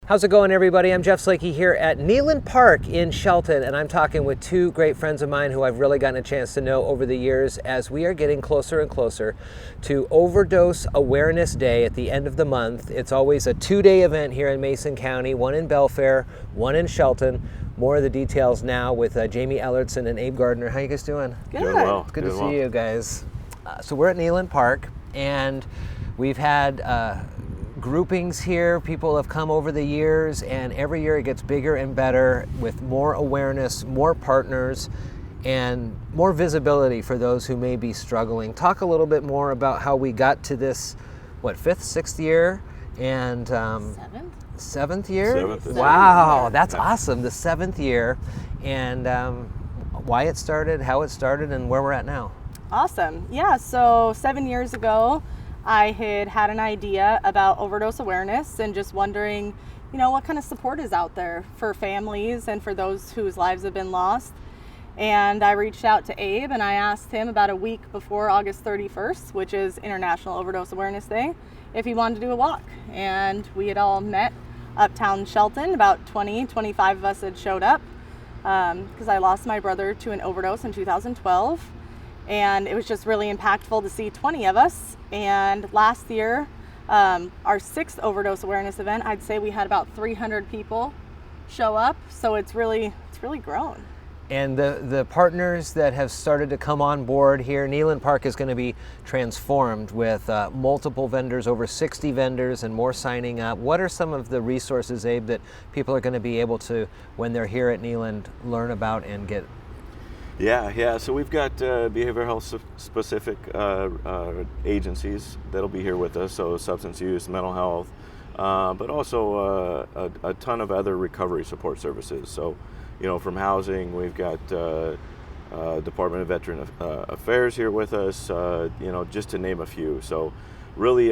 How's it going, everybody? I'm Jeff Salkey here at Kneeland Park in Shelton, and I'm talking with two great friends of mine who I've really gotten a chance to know over the years as we are getting closer and closer to Overdose Awareness Day at the end of the month. It's always a two-day event here in Mason County, one in Belfair, one in Shelton. More of the details now with Jamie Ellertson and Abe Gardner. How you guys doing? Good. Doing well. It's good to see you guys. So we're at Kneeland Park, and we've had groupings here. People have come over the years, and every year it gets bigger and better with more awareness, more partners, and more visibility for those who may be struggling. Talk a little bit more about how we got to this, fifth, sixth year? And seventh year? Seventh. Wow, that's awesome. The seventh year, and why it started, how it started, and where we're at now. Awesome. Yeah, so 7 years ago, I had an idea about overdose awareness and just wondering, what kind of support is out there for families and for those whose lives have been lost. And I reached out to Abe and I asked him about a week before August 31st, which is International Overdose Awareness Day, if he wanted to do a walk. And we had all met uptown Shelton. About 25 of us had showed up because I lost my brother to an overdose in 2012. And it was just really impactful to see 20 of us. And last year, our sixth overdose awareness event, I'd say we had about 300 people show up. So it's really grown. And the partners that have started to come on board here, Kneeland Park is going to be transformed with multiple vendors, over 60 vendors and more signing up. What are some of the resources, Abe, that people are going to be able to, when they're here at Kneeland, learn about and get? Yeah. So we've got behavioral health specific agencies that'll be here with us. So substance use, mental health, but also a ton of other recovery support services. So, from housing, we've got Department of Veteran Affairs here with us. Just to name a few. So, really,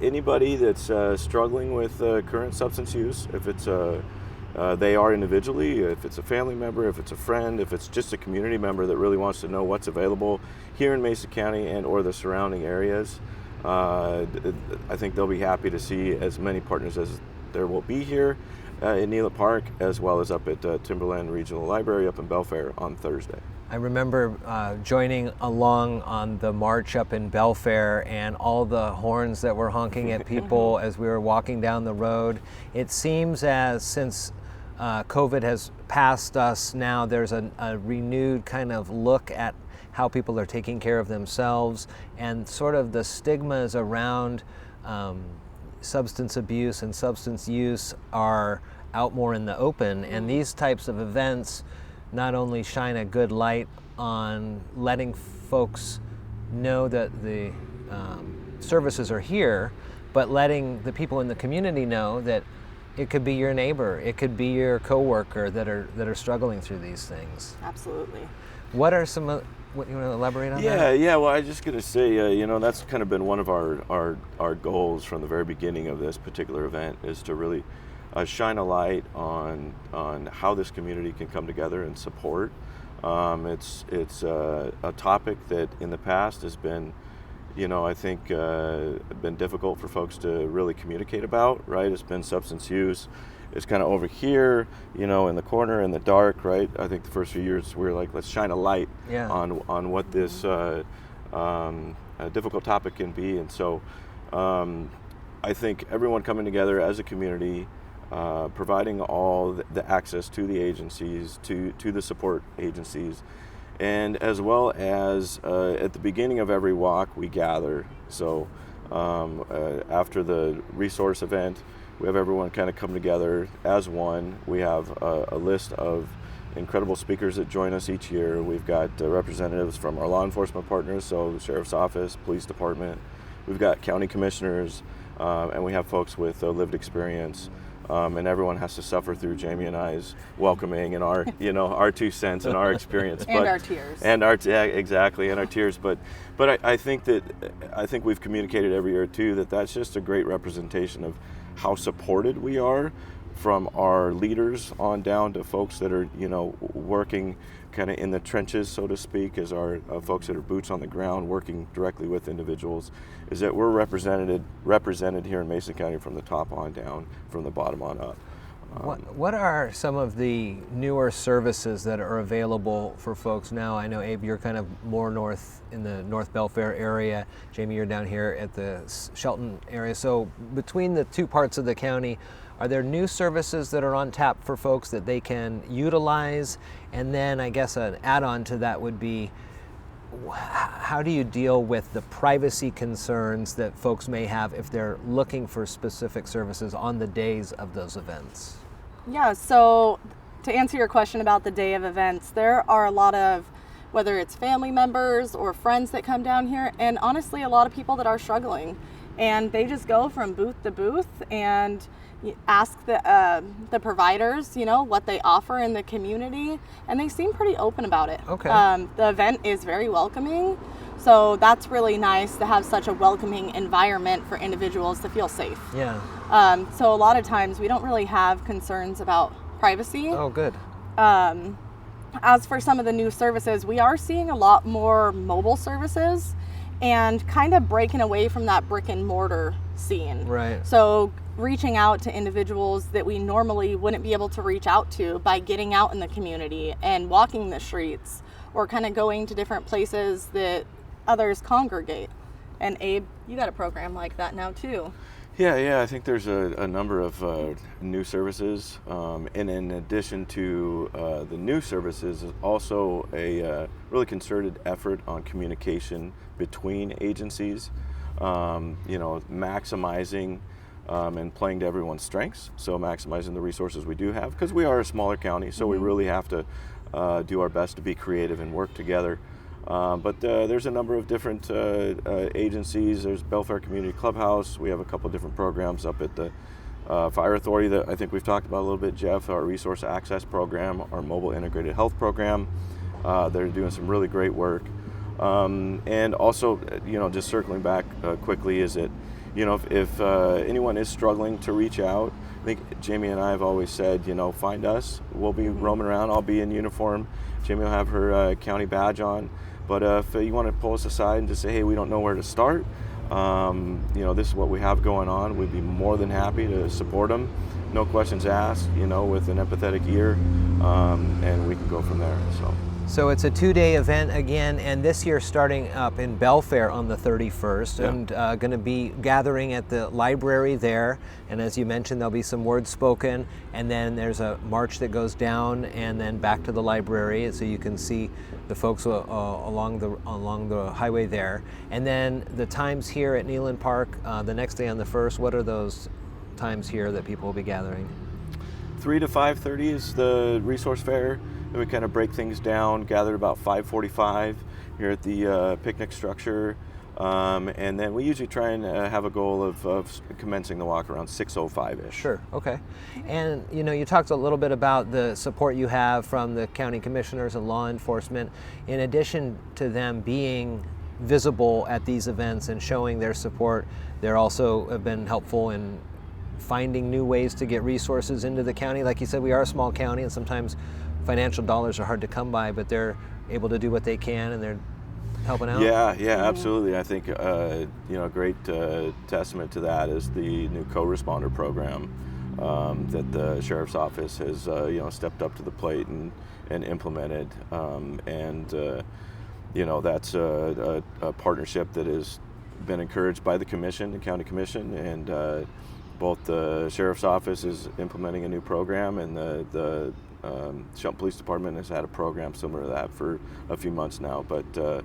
anybody that's struggling with current substance use, if it's they are individually, if it's a family member, if it's a friend, if it's just a community member that really wants to know what's available here in Mason County and or the surrounding areas, I think they'll be happy to see as many partners as there will be here in Kneeland Park, as well as up at Timberland Regional Library up in Belfair on Thursday. I remember joining along on the march up in Belfair and all the horns that were honking at people as we were walking down the road. It seems as since COVID has passed us now, there's a renewed kind of look at how people are taking care of themselves, and sort of the stigmas around substance abuse and substance use are out more in the open. And these types of events not only shine a good light on letting folks know that the services are here, but letting the people in the community know that it could be your neighbor, it could be your coworker that are struggling through these things. Absolutely. What are some what you want to elaborate on that? Yeah. Well, I was just going to say, that's kind of been one of our goals from the very beginning of this particular event, is to really shine a light on how this community can come together and support. It's a topic that in the past has been, I think been difficult for folks to really communicate about, right? It's been substance use. It's kind of over here, in the corner in the dark, right? I think the first few years we were like, let's shine a light on what this difficult topic can be. And so I think everyone coming together as a community, providing all the access to the agencies, to the support agencies, and as well as at the beginning of every walk we gather. So after the resource event, we have everyone kind of come together as one. We have a list of incredible speakers that join us each year. We've got representatives from our law enforcement partners, so the Sheriff's Office, Police Department. We've got county commissioners, and we have folks with lived experience. And everyone has to suffer through Jamie and I's welcoming and our, our 2 cents and our experience, and our tears, and our exactly, and our tears. But I think we've communicated every year too that that's just a great representation of how supported we are from our leaders on down to folks that are, working kind of in the trenches, so to speak, as our folks that are boots on the ground working directly with individuals, is that we're represented here in Mason County from the top on down, from the bottom on up. What are some of the newer services that are available for folks now? I know, Abe, you're kind of more north in the North Belfair area. Jamie, you're down here at the Shelton area. So between the two parts of the county, are there new services that are on tap for folks that they can utilize? And then I guess an add-on to that would be, how do you deal with the privacy concerns that folks may have if they're looking for specific services on the days of those events? Yeah, so to answer your question about the day of events, there are a lot of, whether it's family members or friends that come down here, and honestly a lot of people that are struggling, and they just go from booth to booth and ask the providers, what they offer in the community, and they seem pretty open about it. Okay. The event is very welcoming, so that's really nice to have such a welcoming environment for individuals to feel safe. Yeah. So a lot of times we don't really have concerns about privacy. Oh, good. As for some of the new services, we are seeing a lot more mobile services and kind of breaking away from that brick and mortar scene. Right. So reaching out to individuals that we normally wouldn't be able to reach out to by getting out in the community and walking the streets, or kind of going to different places that others congregate. And Abe, you got a program like that now too. Yeah, I think there's a number of new services, and in addition to the new services, is also a really concerted effort on communication between agencies, maximizing and playing to everyone's strengths, so maximizing the resources we do have, because we are a smaller county, so we really have to do our best to be creative and work together. But there's a number of different agencies. There's Belfair Community Clubhouse. We have a couple different programs up at the Fire Authority that I think we've talked about a little bit, Jeff, our Resource Access Program, our Mobile Integrated Health Program. They're doing some really great work. And also, just circling back quickly, is that, if anyone is struggling to reach out, I think Jamie and I have always said, find us. We'll be roaming around. I'll be in uniform. Jamie will have her county badge on. But if you want to pull us aside and just say, hey, we don't know where to start, this is what we have going on, we'd be more than happy to support them. No questions asked, with an empathetic ear, and we can go from there. So it's a 2-day event again, and this year starting up in Belfair on the 31st, and going to be gathering at the library there. And as you mentioned, there'll be some words spoken, and then there's a march that goes down and then back to the library, so you can see the folks along the highway there. And then the times here at Kneeland Park, the next day on the 1st, what are those times here that people will be gathering? 3 to 5:30 is the resource fair. And we kind of break things down, gather about 5:45 here at the picnic structure. And then we usually try and have a goal of commencing the walk around 6:05-ish. Sure, okay. And you talked a little bit about the support you have from the county commissioners and law enforcement. In addition to them being visible at these events and showing their support, they also have been helpful in finding new ways to get resources into the county. Like you said, we are a small county, and sometimes financial dollars are hard to come by, but they're able to do what they can, and they're helping out. Yeah, absolutely. I think a great testament to that is the new co-responder program that the sheriff's office has stepped up to the plate and implemented, that's a partnership that has been encouraged by the commission, the county commission, and both the sheriff's office is implementing a new program, and the Shelton Police Department has had a program similar to that for a few months now. But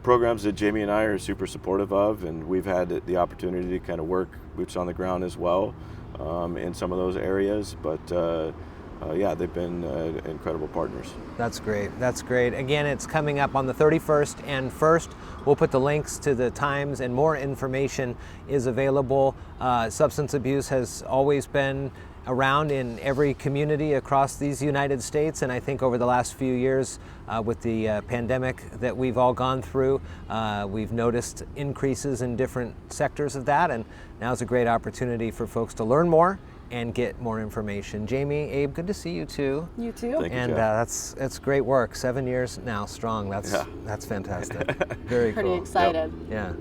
programs that Jamie and I are super supportive of, and we've had the opportunity to kind of work boots on the ground as well in some of those areas. But they've been incredible partners. That's great. That's great. Again, it's coming up on the 31st and 1st. We'll put the links to the times, and more information is available. Substance abuse has always been around in every community across these United States, and I think over the last few years with the pandemic that we've all gone through, we've noticed increases in different sectors of that, and now's a great opportunity for folks to learn more and get more information. Jamie, Abe, good to see you too. You too. Thank you, And Jeff. that's great work. 7 years now strong. That's fantastic. Very Pretty cool. excited. Yeah.